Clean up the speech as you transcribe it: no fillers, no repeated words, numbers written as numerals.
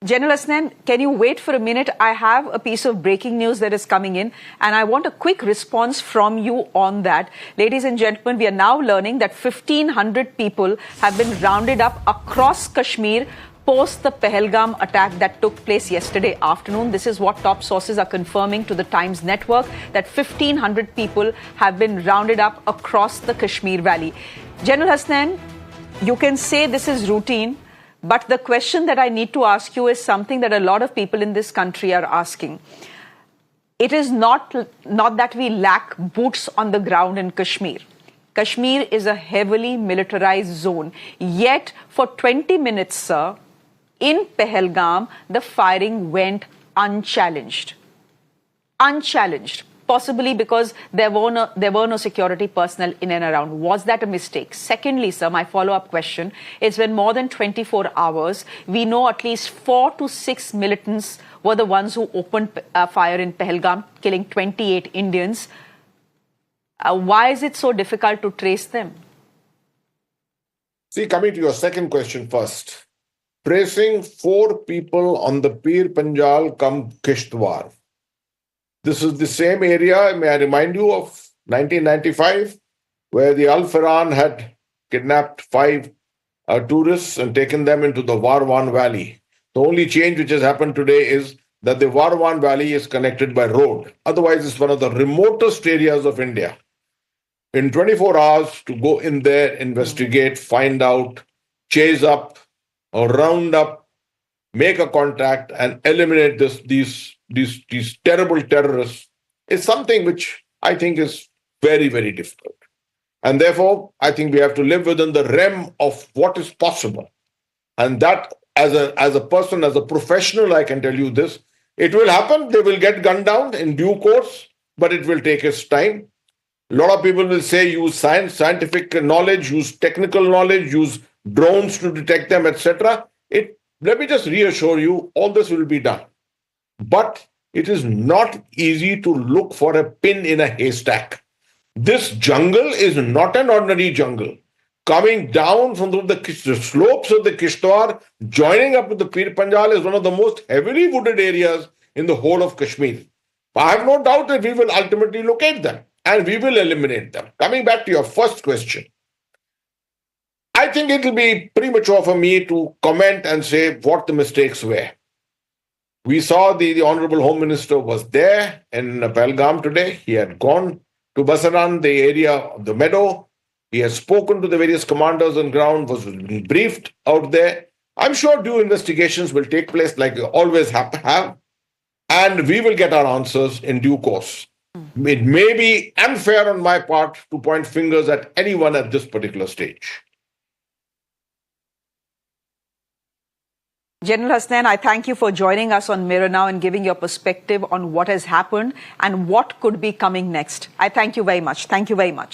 General Hasnain, can you wait for a minute? I have a piece of breaking news that is coming in, and I want a quick response from you on that. Ladies and gentlemen, we are now learning that 1,500 people have been rounded up across Kashmir post the Pahalgam attack that took place yesterday afternoon. This is what top sources are confirming to the Times network, that 1,500 people have been rounded up across the Kashmir Valley. General Hasnain, you can say this is routine, but the question that I need to ask you is something that a lot of people in this country are asking. It is not that we lack boots on the ground in Kashmir. Kashmir is a heavily militarized zone. Yet, for 20 minutes, sir, in Pahalgam, the firing went unchallenged. Unchallenged. Possibly because there were no security personnel in and around. Was that a mistake? Secondly, sir, my follow-up question is, when more than 24 hours, we know at least 4 to 6 militants were the ones who opened fire in Pahalgam, killing 28 Indians. Why is it so difficult to trace them? See, coming to your second question first, tracing 4 people on the Pir Panjal come Kishtwar. This is the same area, may I remind you, of 1995, where the Al Firan had kidnapped 5 tourists and taken them into the Warwan Valley. The only change which has happened today is that the Warwan Valley is connected by road. Otherwise, it's one of the remotest areas of India. In 24 hours, to go in there, investigate, find out, chase up, or round up, make a contact, and eliminate these terrible terrorists is something which I think is very, very difficult. And therefore, I think we have to live within the realm of what is possible. And that, as a person, as a professional, I can tell you this, it will happen. They will get gunned down in due course, but it will take its time. A lot of people will say use scientific knowledge, use technical knowledge, use drones to detect them, etc. Let me just reassure you, all this will be done. But it is not easy to look for a pin in a haystack. This jungle is not an ordinary jungle. Coming down from the slopes of the Kishtwar, joining up with the Pir Panjal is one of the most heavily wooded areas in the whole of Kashmir. I have no doubt that we will ultimately locate them and we will eliminate them. Coming back to your first question, I think it will be premature for me to comment and say what the mistakes were. We saw the Honorable Home Minister was there in Pahalgam today. He had gone to Basaran, the area of the meadow. He has spoken to the various commanders on ground, was briefed out there. I'm sure due investigations will take place like we always have, and we will get our answers in due course. It may be unfair on my part to point fingers at anyone at this particular stage. General Hasnain, I thank you for joining us on Mirror Now and giving your perspective on what has happened and what could be coming next. I thank you very much. Thank you very much.